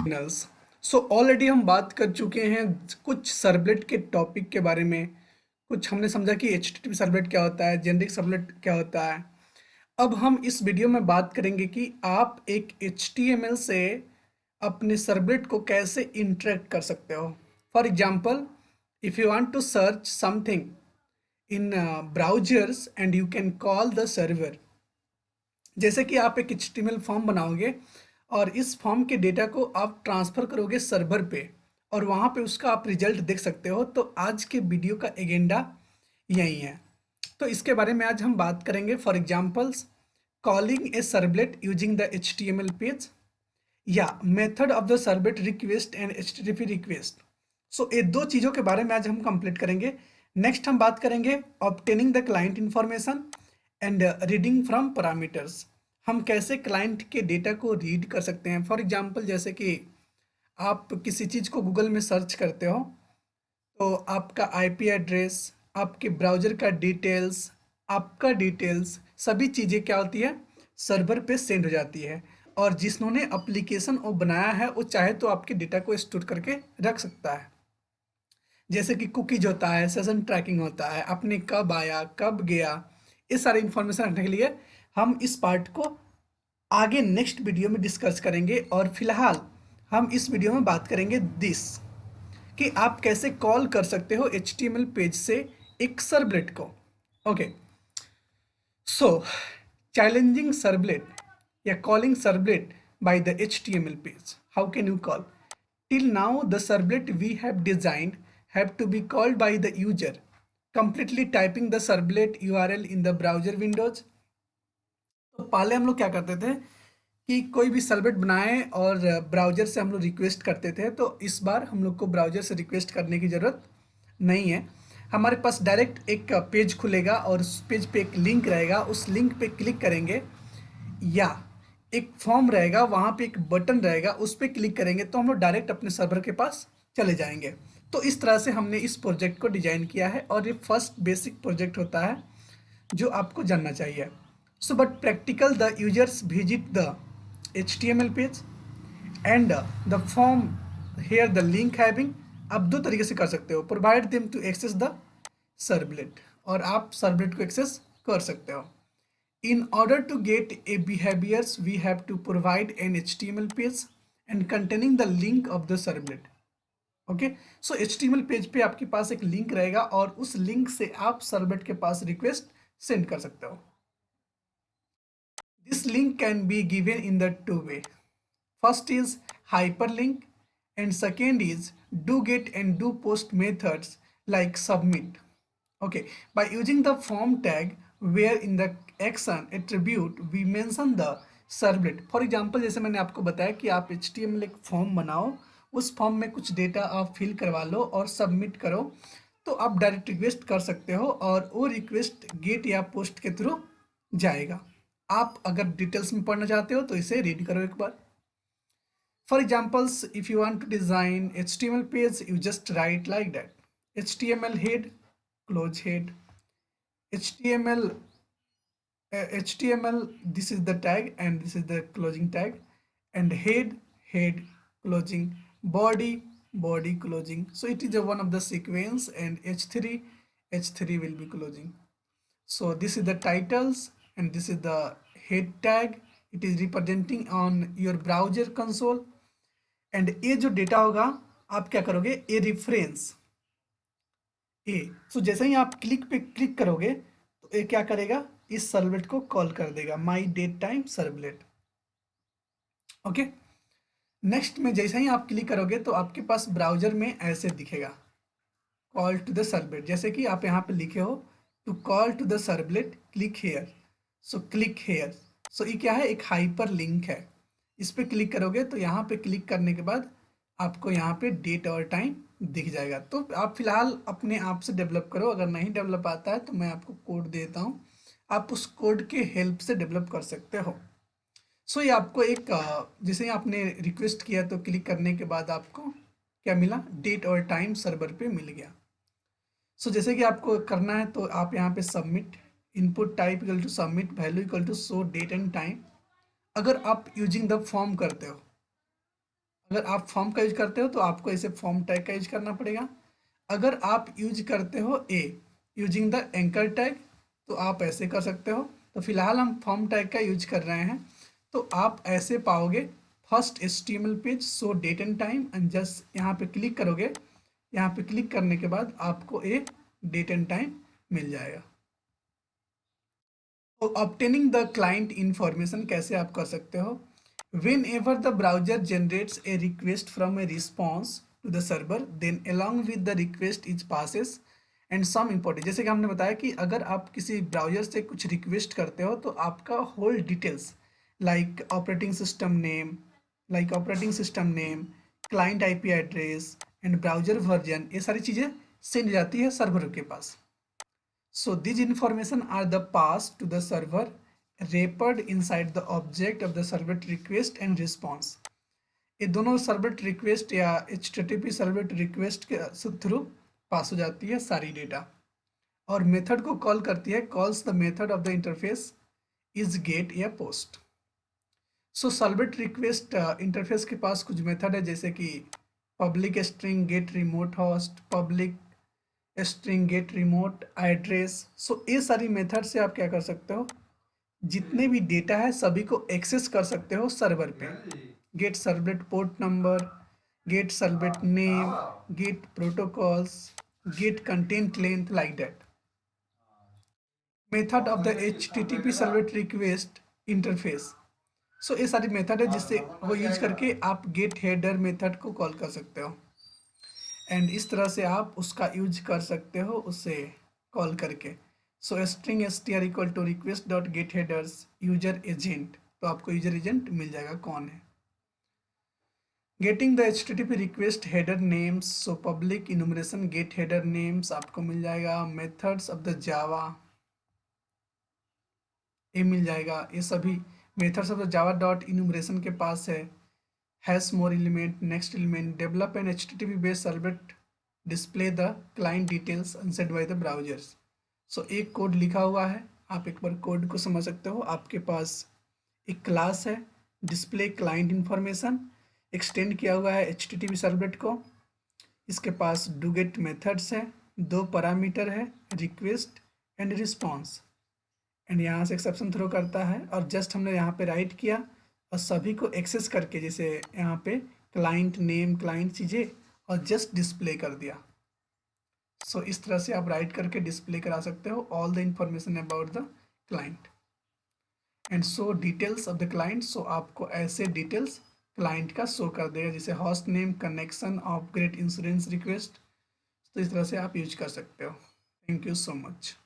Signals. So already हम बात कर चुके हैं कुछ सर्वलेट के टॉपिक के बारे में। कुछ हमने समझा कि एचटीटीपी सर्वलेट क्या होता है, जेनेरिक सर्वलेट क्या होता है। अब हम इस वीडियो में बात करेंगे कि आप एक एचटीएमएल से अपने सर्वलेट को कैसे इंटरेक्ट कर सकते हो। For example, if you want to search something in browsers and you can call the server. जैसे कि आप एक एचटीएमएल फॉर्म बनाओगे और इस फॉर्म के डेटा को आप ट्रांसफ़र करोगे सर्वर पे और वहाँ पे उसका आप रिजल्ट देख सकते हो। तो आज के वीडियो का एजेंडा यही है। तो इसके बारे में आज हम बात करेंगे। For examples, calling a servlet using the HTML page या method of the servlet request and HTTP request. So ये दो चीज़ों के बारे में आज हम कंप्लीट करेंगे। नेक्स्ट हम बात करेंगे obtaining the client information and reading from parameters. हम कैसे क्लाइंट के डेटा को रीड कर सकते हैं। फॉर एग्जांपल, जैसे कि आप किसी चीज़ को गूगल में सर्च करते हो तो आपका आईपी एड्रेस, आपके ब्राउज़र का डिटेल्स, आपका डिटेल्स, सभी चीज़ें क्या होती है, सर्वर पे सेंड हो जाती है। और जिन्होंने एप्लीकेशन वो बनाया है वो चाहे तो आपके डेटा को स्टोर करके रख सकता है। जैसे कि कुकीज होता है, सेशन ट्रैकिंग होता है, आपने कब आया कब गया, ये सारी इन्फॉर्मेशन रखने के लिए हम इस पार्ट को आगे नेक्स्ट वीडियो में डिस्कस करेंगे। और फिलहाल हम इस वीडियो में बात करेंगे दिस कि आप कैसे कॉल कर सकते हो एचटीएमएल पेज से एक सर्वलेट को। ओके, सो चैलेंजिंग सर्वलेट या calling servlet by the HTML page. How can you call? Till now, the servlet we have designed have to be called by the user, completely typing the servlet URL in the browser windows. तो पहले हम लोग क्या करते थे कि कोई भी सर्वलेट बनाए और ब्राउज़र से हम लोग रिक्वेस्ट करते थे। तो इस बार हम लोग को ब्राउज़र से रिक्वेस्ट करने की ज़रूरत नहीं है। हमारे पास डायरेक्ट एक पेज खुलेगा और उस पेज पे एक लिंक रहेगा, उस लिंक पे क्लिक करेंगे या एक फॉर्म रहेगा, वहाँ पे एक बटन रहेगा, उस पर क्लिक करेंगे तो हम लोग डायरेक्ट अपने सर्वर के पास चले जाएंगे। तो इस तरह से हमने इस प्रोजेक्ट को डिज़ाइन किया है और ये फर्स्ट बेसिक प्रोजेक्ट होता है जो आपको जानना चाहिए। So but practical the users visit the HTML page and the form here the link having. आप दो तरीके से कर सकते हो, provide them to access the servlet, और आप सर्वलेट को एक्सेस कर सकते हो। In order to get a behaviors, we have to provide an HTML page and containing the link of the servlet. Okay, so HTML page पे आपके पास एक link रहेगा और उस लिंक से आप सर्वलेट के पास रिक्वेस्ट सेंड कर सकते हो। This link can be given in the two way. First is hyperlink and second is do get and do post methods like submit. Okay, by using the form tag where in the action attribute we mention the servlet. For example, जैसे मैंने आपको बताया कि आप HTML एक form बनाओ, उस form में कुछ डेटा आप फिल करवा लो और सबमिट करो, तो आप डायरेक्ट रिक्वेस्ट कर सकते हो और वो रिक्वेस्ट गेट या पोस्ट के थ्रू जाएगा। आप अगर डिटेल्स में पढ़ना चाहते हो तो इसे रीड करो एक बार। For examples, if you want to design HTML page, you just write like that: HTML head, close head, HTML HTML, this is the tag and this is the closing tag, and head closing, body closing. So it is a one of the sequence, and h3 will be closing. So this is the titles and this is the head tag. It is representing on your browser console. And ये जो data होगा आप क्या करोगे, a reference ए। सो जैसे ही आप click पे click करोगे तो ये क्या करेगा, इस सर्वलेट को कॉल कर देगा, my date time servlet. Okay, next में जैसे ही आप क्लिक करोगे तो आपके पास ब्राउजर में ऐसे दिखेगा कॉल टू द सर्वलेट। जैसे कि आप यहाँ पे लिखे हो to call to the servlet click here, so click here. So ये क्या है, एक हाइपर लिंक है। इस पे क्लिक करोगे तो यहाँ पे क्लिक करने के बाद आपको यहाँ पे डेट और टाइम दिख जाएगा। तो आप फिलहाल अपने आप से डेवलप करो, अगर नहीं डेवलप आता है तो मैं आपको कोड देता हूँ, आप उस कोड के हेल्प से डेवलप कर सकते हो। सो ये आपको एक जैसे ही आपने रिक्वेस्ट किया तो क्लिक करने के बाद आपको क्या मिला, डेट और टाइम सर्वर पे मिल गया। सो जैसे कि आपको करना है तो आप यहाँ पे submit, input type equal to submit, value equal to show date and time. अगर आप यूजिंग द फॉर्म करते हो, अगर आप फॉर्म का यूज करते हो तो आपको ऐसे फॉर्म टैग का यूज करना पड़ेगा। अगर आप यूज करते हो यूजिंग द एंकर टैग, तो आप ऐसे कर सकते हो। तो फिलहाल हम फॉर्म टैग का यूज कर रहे हैं, तो आप ऐसे पाओगे first HTML page so date and time, and just यहाँ पे क्लिक करोगे। यहाँ पे क्लिक करने के बाद आपको एक डेट एंड टाइम मिल जाएगा। तो ऑब्टेनिंग द क्लाइंट इंफॉर्मेशन कैसे आप कर सकते हो? Whenever the browser generates a request from a response to the server, then along with the request is passes and some important, जैसे कि हमने बताया कि अगर आप किसी ब्राउजर से कुछ रिक्वेस्ट करते हो तो आपका whole details like operating system name, client IP address and browser version, ये सारी चीज़ें सेंड जाती है सर्वर के पास। So these information are the passed to the server, wrapped inside the object of the servlet request and response. ये दोनों servlet request या HTTP servlet request के थ्रू पास हो जाती है सारी डेटा, और मेथड को कॉल करती है, calls the method of the interface is get या post. So servlet request interface के पास कुछ मेथड है, जैसे कि public string get remote host, public string get remote address. So ये सारी मेथड से आप क्या कर सकते हो, जितने भी डेटा है सभी को एक्सेस कर सकते हो सर्वर पे। Get servlet port number, get servlet name, get protocols, get content length, like that. Method of the HTTP servlet request interface. So ये सारी मेथड है जिससे वो यूज करके आप गेट हेडर मेथड को कॉल कर सकते हो, एंड इस तरह से आप उसका यूज कर सकते हो उसे कॉल करके। So string str equal to request dot get headers user agent, तो आपको यूजर एजेंट मिल जाएगा कौन है। Getting the HTTP request header names, so public enumeration get header names आपको मिल जाएगा। मेथड्स ऑफ द जावा ये मिल जाएगा, ये सभी methods of the Java dot enumeration के पास है। Has more element, next element, develop an HTTP based servlet, display the client details unset by the browsers. So एक कोड लिखा हुआ है, आप एक बार कोड को समझ सकते हो। आपके पास एक क्लास है डिस्प्ले क्लाइंट इंफॉर्मेशन, एक्सटेंड किया हुआ है HTTP सर्वलेट को। इसके पास डूगेट मेथड्स है, दो पैरामीटर है रिक्वेस्ट एंड रिस्पॉन्स, एंड यहाँ से एक्सेप्शन थ्रो करता है, और जस्ट हमने यहाँ पे राइट किया और सभी को एक्सेस करके, जैसे यहाँ पे क्लाइंट नेम, क्लाइंट चीज़ें, और जस्ट डिस्प्ले कर दिया। सो इस तरह से आप राइट करके डिस्प्ले करा सकते हो all the information about the client and show details of the client. So आपको ऐसे डिटेल्स क्लाइंट का शो कर देगा, जैसे host name, connection, upgrade, insurance request. तो इस तरह से आप यूज कर सकते हो। Thank you so much.